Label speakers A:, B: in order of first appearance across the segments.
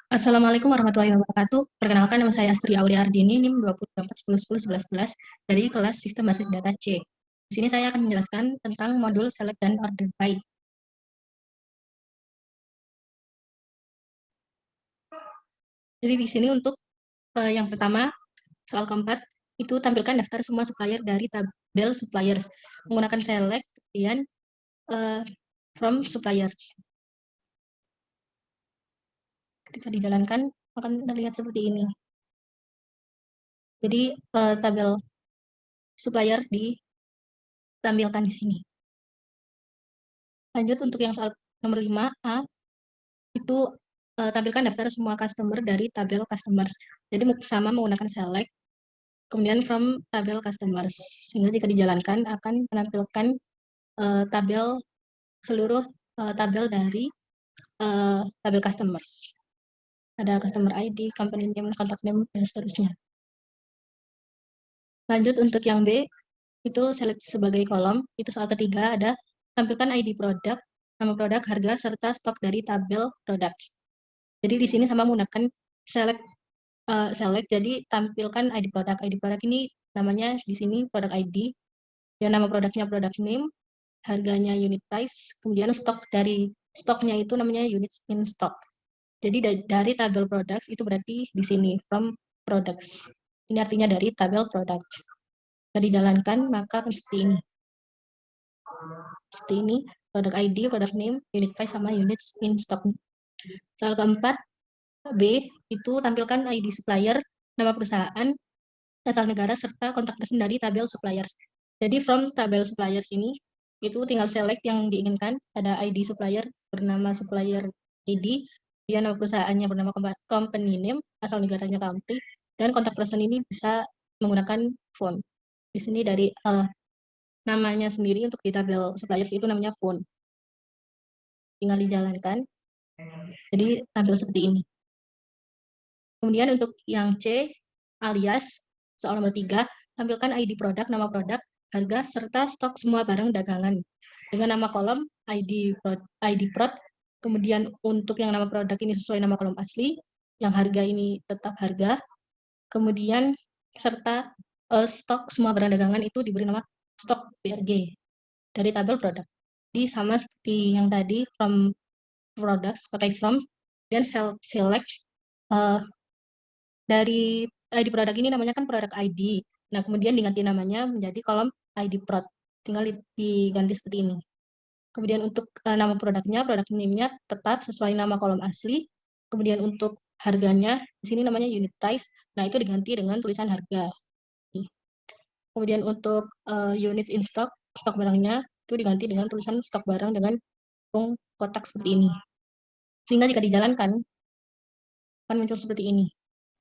A: Assalamualaikum warahmatullahi wabarakatuh. Perkenalkan, nama saya Astri Aulia Ardini, NIM 24 10 10 11 11 dari kelas Sistem Basis Data C. Di sini saya akan menjelaskan tentang modul Select dan Order By. Jadi di sini untuk yang pertama, soal keempat, itu tampilkan daftar semua supplier dari tabel suppliers. Menggunakan select, kemudian from suppliers. Ketika dijalankan, akan terlihat seperti ini. Jadi tabel supplier ditampilkan di sini. Lanjut untuk yang soal nomor 5A, itu tampilkan daftar semua customer dari tabel customers. Jadi sama menggunakan select, kemudian from tabel customers. Sehingga jika dijalankan akan menampilkan tabel seluruh tabel dari tabel customers. Ada customer ID, company name, contact name, dan seterusnya. Lanjut untuk yang B, itu select sebagai kolom. Itu soal ketiga, ada tampilkan ID produk, nama produk, harga, serta stok dari tabel produk. Jadi di sini sama menggunakan select, jadi tampilkan ID produk. ID produk ini namanya di sini produk ID, ya nama produknya product name, harganya unit price, kemudian stok dari stoknya itu namanya units in stock. Jadi dari tabel products itu berarti di sini from products. Ini artinya dari tabel products. Jika dijalankan maka seperti ini. Seperti ini, product ID, product name, unit price, sama units in stock. Soal keempat, B, itu tampilkan ID supplier, nama perusahaan, asal negara, serta kontak person dari tabel suppliers. Jadi from tabel suppliers ini, itu tinggal select yang diinginkan, ada ID supplier bernama supplier ID, dia nama perusahaannya bernama company name, asal negaranya country, dan kontak person ini bisa menggunakan phone. Di sini dari namanya sendiri untuk di tabel suppliers itu namanya phone. Tinggal dijalankan. Jadi tampil seperti ini. Kemudian untuk yang C, alias, soal nomor 3, tampilkan ID produk, nama produk, harga, serta stok semua barang dagangan. Dengan nama kolom ID prod, kemudian untuk yang nama produk ini sesuai nama kolom asli, yang harga ini tetap harga, kemudian serta stok semua barang dagangan itu diberi nama stok BRG dari tabel produk. Jadi sama seperti yang tadi, from products, pakai from, dan select dari ID produk ini namanya kan produk ID. Nah, kemudian diganti namanya menjadi kolom ID prod. Tinggal diganti seperti ini. Kemudian untuk nama produknya, produk name-nya tetap sesuai nama kolom asli. Kemudian untuk harganya, di sini namanya unit price. Nah, itu diganti dengan tulisan harga. Kemudian untuk units in stock, stok barangnya, itu diganti dengan tulisan stok barang dengan kotak seperti ini. Sehingga jika dijalankan, akan muncul seperti ini.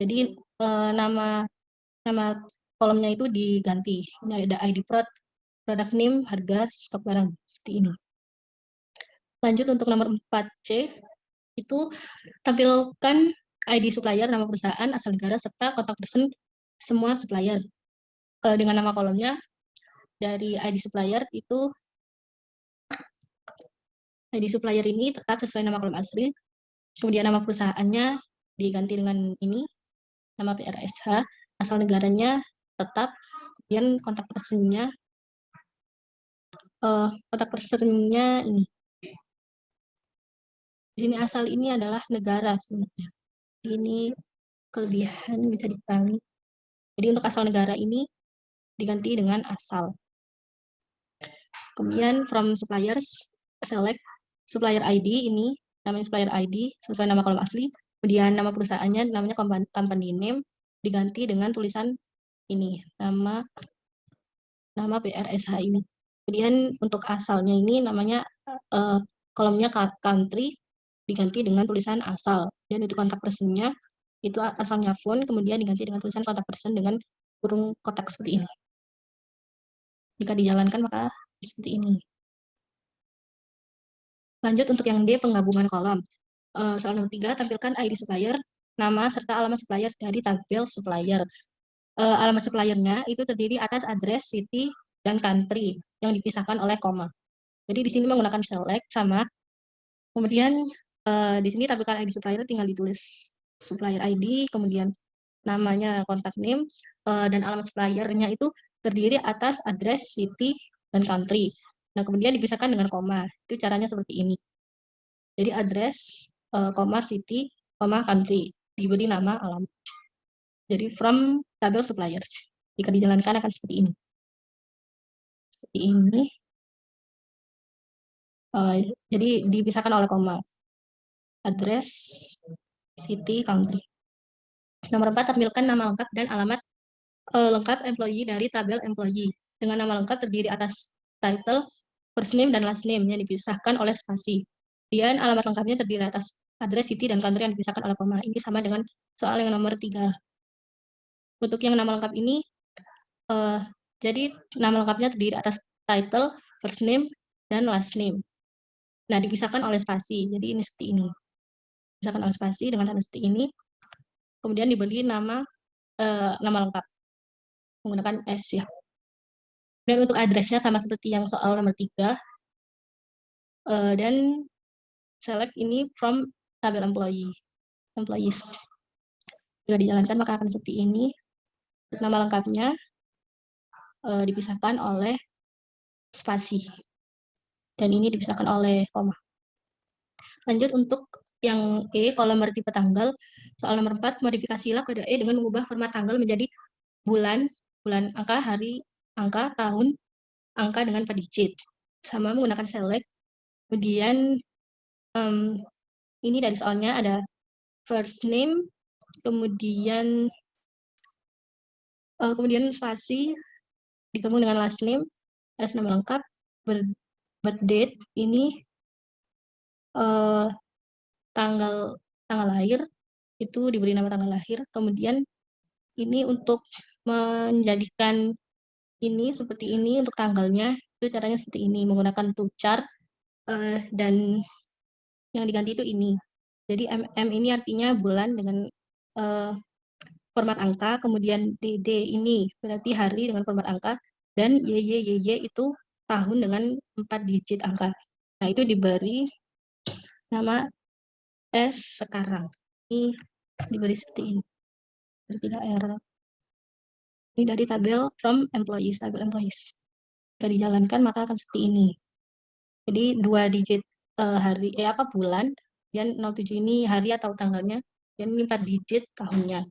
A: Jadi nama kolomnya itu diganti. Ini ada ID prod, product name, harga, stok barang seperti ini. Lanjut untuk nomor 4C, itu tampilkan ID supplier, nama perusahaan, asal negara, serta kontak person semua supplier. Dengan nama kolomnya dari ID supplier itu ID supplier ini tetap sesuai nama kolom asli. Kemudian nama perusahaannya diganti dengan ini, nama PRSH, asal negaranya tetap, kemudian kontak personnya ini. Di sini asal ini adalah negara sebenarnya. Ini kelebihan bisa dipahami. Jadi untuk asal negara ini diganti dengan asal. Kemudian from suppliers, select supplier ID ini, namanya supplier ID sesuai nama kolom asli. Kemudian nama perusahaannya namanya company name, diganti dengan tulisan ini, nama PRSH ini. Kemudian untuk asalnya ini namanya kolomnya country, diganti dengan tulisan asal. Dan untuk kontak personnya itu asalnya phone, kemudian diganti dengan tulisan kontak person dengan kurung kotak seperti ini. Jika dijalankan maka seperti ini. Lanjut untuk yang D, penggabungan kolom. Soal nomor 3, tampilkan ID supplier, nama serta alamat supplier dari tabel supplier. Alamat suppliernya itu terdiri atas address, city, dan country yang dipisahkan oleh koma. Jadi di sini menggunakan select sama. Kemudian Di sini tampilkan ID supplier, tinggal ditulis supplier ID, kemudian namanya, contact name, dan alamat suppliernya itu terdiri atas address, city, dan country. Nah, kemudian dipisahkan dengan koma. Itu caranya seperti ini. Jadi address, koma, city, koma, country. Diberi nama, alamat. Jadi from tabel suppliers. Jika dijalankan akan seperti ini. Seperti ini. Jadi dipisahkan oleh koma. Address, city, country. Nomor 4, tampilkan nama lengkap dan alamat lengkap employee dari tabel employee. Dengan nama lengkap terdiri atas title, first name, dan last name yang dipisahkan oleh spasi. Kemudian alamat lengkapnya terdiri atas address, city, dan country yang dipisahkan oleh koma. Ini sama dengan soal yang nomor 3. Untuk yang nama lengkap ini, jadi nama lengkapnya terdiri atas title, first name, dan last name. Nah, dipisahkan oleh spasi. Jadi ini seperti ini. Dipisahkan oleh spasi dengan tanda seperti ini. Kemudian diberi nama lengkap menggunakan S ya. Dan untuk addressnya sama seperti yang soal nomor 3. Dan select ini from tabel employees. Jika dijalankan maka akan seperti ini. Nama lengkapnya dipisahkan oleh spasi. Dan ini dipisahkan oleh koma. Lanjut untuk yang E, kolom bertipe tanggal. Soal nomor 4, modifikasilah kode E dengan mengubah format tanggal menjadi bulan, angka, hari, angka, tahun, angka dengan 4 digit. Sama menggunakan select. Kemudian ini dari soalnya ada first name, kemudian spasi digabung dengan last name, as nama lengkap, birth date ini tanggal lahir itu diberi nama tanggal lahir. Kemudian ini untuk menjadikan ini seperti ini untuk tanggalnya itu caranya seperti ini menggunakan tuchar dan yang diganti itu ini. Jadi MM ini artinya bulan dengan format angka, kemudian DD ini berarti hari dengan format angka, dan YY itu tahun dengan 4 digit angka. Nah, itu diberi nama S sekarang. Ini diberi seperti ini. Tidak error. Ini dari tabel from employees, tabel employees. Jika dijalankan maka akan seperti ini. Jadi 2 digit hari, bulan, dan 07 ini hari atau tanggalnya, dan ini 4 digit tahunnya.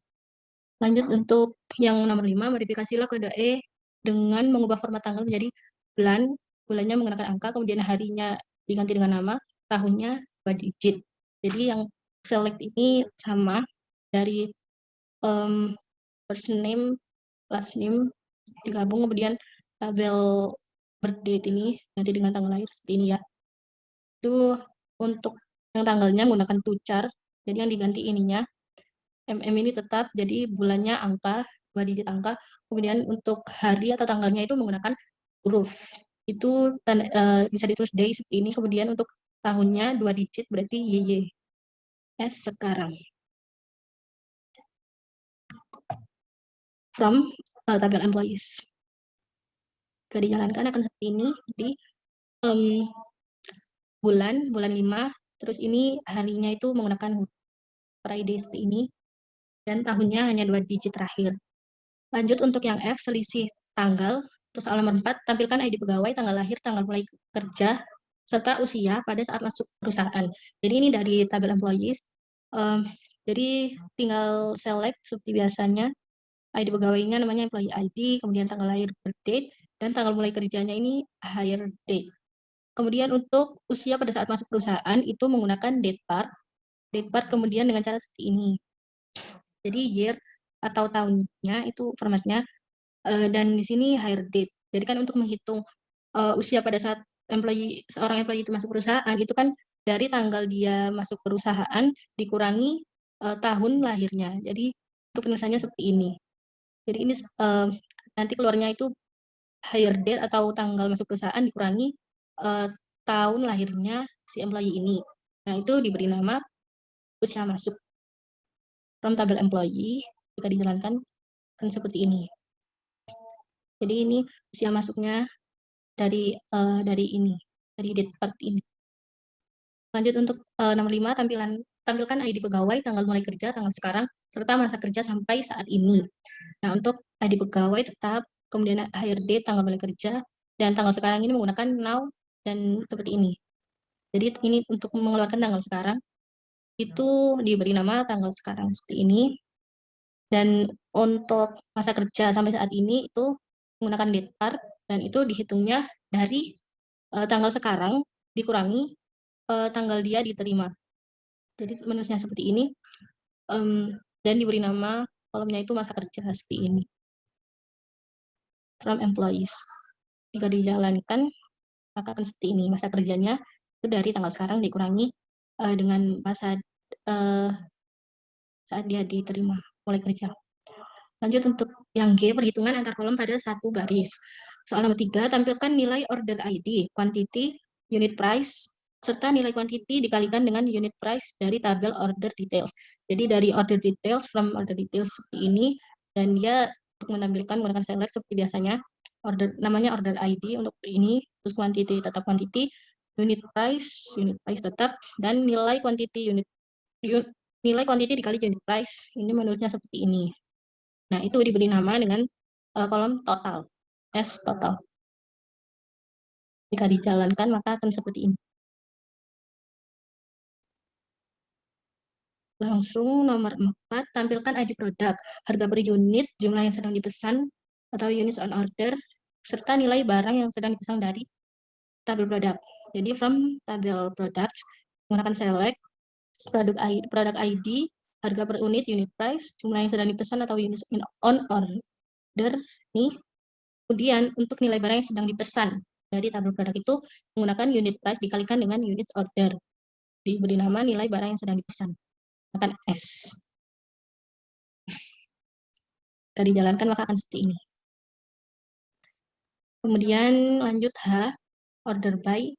A: Lanjut untuk yang nomor 5, modifikasilah kode E dengan mengubah format tanggal menjadi bulan, bulannya menggunakan angka, kemudian harinya diganti dengan nama, tahunnya 2 digit. Jadi yang select ini sama dari first name, last name digabung, kemudian tabel birth date ini ganti dengan tanggal lahir seperti ini ya. Itu untuk yang tanggalnya menggunakan tuchar, jadi yang diganti ininya MM ini tetap, jadi bulannya angka, 2 digit angka, kemudian untuk hari atau tanggalnya itu menggunakan huruf. Itu bisa ditulis day seperti ini, kemudian untuk tahunnya 2 digit berarti YY. S sekarang. From tabel employees. Jika dijalankan akan seperti ini, jadi bulan 5, terus ini harinya itu menggunakan Friday seperti ini, dan tahunnya hanya 2 digit terakhir. Lanjut untuk yang F, selisih tanggal. Terus soal nomor 4, tampilkan ID pegawai, tanggal lahir, tanggal mulai kerja, serta usia pada saat masuk perusahaan. Jadi ini dari tabel employees. Jadi tinggal select seperti biasanya. ID pegawainya namanya employee ID, kemudian tanggal lahir, birth date, dan tanggal mulai kerjanya ini hire date. Kemudian untuk usia pada saat masuk perusahaan itu menggunakan date part. Date part kemudian dengan cara seperti ini. Jadi year atau tahunnya itu formatnya, dan di sini hire date. Jadi kan untuk menghitung usia pada saat seorang employee itu masuk perusahaan itu kan dari tanggal dia masuk perusahaan dikurangi tahun lahirnya. Jadi untuk penulisannya seperti ini. Jadi ini nanti keluarnya itu hire date atau tanggal masuk perusahaan dikurangi tahun lahirnya si employee ini. Nah, itu diberi nama usia masuk. From tabel employee, jika dijalankan kan seperti ini. Jadi ini usia masuknya dari ini, dari date part ini. Lanjut untuk nomor 5, tampilkan ID pegawai, tanggal mulai kerja, tanggal sekarang, serta masa kerja sampai saat ini. Nah, untuk ID pegawai tetap, kemudian HRD, tanggal mulai kerja, dan tanggal sekarang ini menggunakan now dan seperti ini. Jadi ini untuk mengeluarkan tanggal sekarang, itu diberi nama tanggal sekarang seperti ini. Dan untuk masa kerja sampai saat ini itu menggunakan date part, dan itu dihitungnya dari tanggal sekarang dikurangi tanggal dia diterima. Jadi menulisnya seperti ini, dan diberi nama kolomnya itu masa kerja seperti ini. From employees. Jika dijalankan, maka akan seperti ini. Masa kerjanya itu dari tanggal sekarang dikurangi dengan masa saat dia diterima mulai kerja. Lanjut untuk yang G, perhitungan antar kolom pada satu baris. Soal nomor 3, tampilkan nilai order ID, quantity, unit price, serta nilai quantity dikalikan dengan unit price dari tabel order details. Jadi dari order details, from order details seperti ini, dan dia untuk menampilkan menggunakan select seperti biasanya, namanya order ID untuk ini, terus quantity tetap quantity, unit price tetap, dan nilai quantity nilai quantity dikali unit price, ini menurutnya seperti ini. Nah, itu diberi nama dengan kolom total, S total. Jika dijalankan, maka akan seperti ini. Langsung nomor 4, tampilkan ID produk, harga per unit, jumlah yang sedang dipesan, atau units on order, serta nilai barang yang sedang dipesan dari tabel produk. Jadi, from tabel product, menggunakan select, produk ID, harga per unit price, jumlah yang sedang dipesan atau units on order, nih. Kemudian untuk nilai barang yang sedang dipesan dari tabel produk itu menggunakan unit price dikalikan dengan unit order. Diberi nama nilai barang yang sedang dipesan. Akan S. Jika dijalankan maka akan seperti ini. Kemudian lanjut H, order by.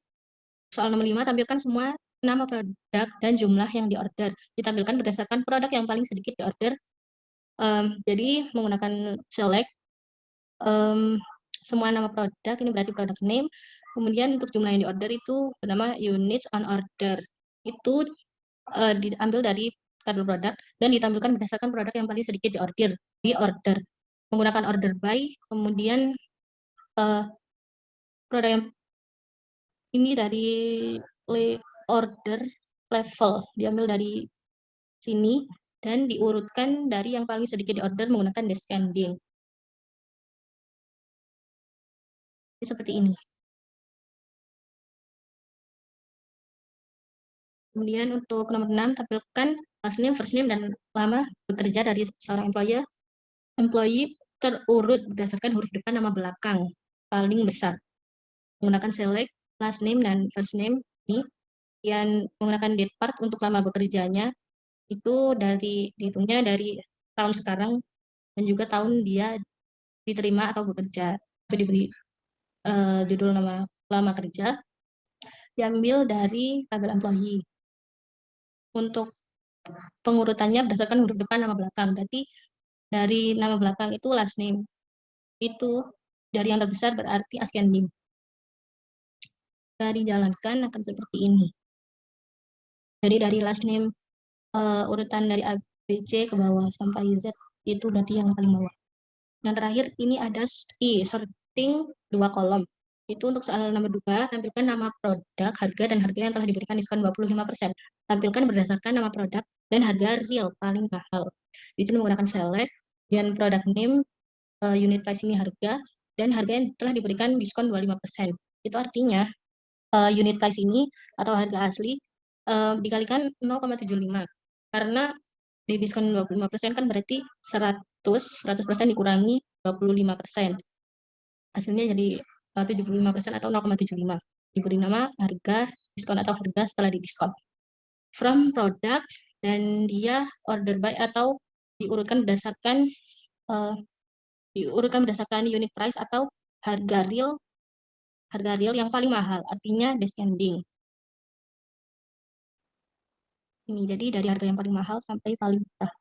A: Soal nomor 5, tampilkan semua nama produk dan jumlah yang diorder. Ditampilkan berdasarkan produk yang paling sedikit diorder. Jadi menggunakan select semua nama produk, ini berarti product name. Kemudian untuk jumlah yang diorder itu bernama units on order. Itu diambil dari tabel produk dan ditampilkan berdasarkan produk yang paling sedikit diorder. Menggunakan order by, kemudian produk yang ini dari order level, diambil dari sini dan diurutkan dari yang paling sedikit diorder menggunakan descending. Seperti ini. Kemudian untuk nomor 6, tampilkan last name, first name, dan lama bekerja dari seorang employee terurut berdasarkan huruf depan nama belakang paling besar. Menggunakan select, last name, dan first name ini, yang menggunakan date part untuk lama bekerjanya, itu dihitungnya dari tahun sekarang dan juga tahun dia diterima atau bekerja. Itu diberi judul nama lama kerja, diambil dari tabel employee. Untuk pengurutannya berdasarkan huruf depan nama belakang. Berarti dari nama belakang itu last name. Itu dari yang terbesar berarti ascending. Jika dijalankan akan seperti ini. Jadi dari last name urutan dari A, B, C ke bawah sampai Z itu berarti yang paling bawah. Yang terakhir ini ada sorting 2 kolom. Itu untuk soal nomor 2, tampilkan nama produk, harga, dan harga yang telah diberikan diskon 25%. Tampilkan berdasarkan nama produk dan harga real paling mahal. Di sini menggunakan select, dan product name, unit price ini harga, dan harga yang telah diberikan diskon 25%. Itu artinya unit price ini atau harga asli dikalikan 0,75. Karena di diskon 25% kan berarti 100% dikurangi 25%. Hasilnya jadi 75% atau 0,75. Diberi nama harga diskon atau harga setelah didiskon. From product, dan dia order by atau diurutkan berdasarkan unit price atau harga real yang paling mahal, artinya descending. Ini jadi dari harga yang paling mahal sampai paling murah.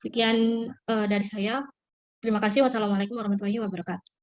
A: Sekian dari saya. Terima kasih. Wassalamualaikum warahmatullahi wabarakatuh.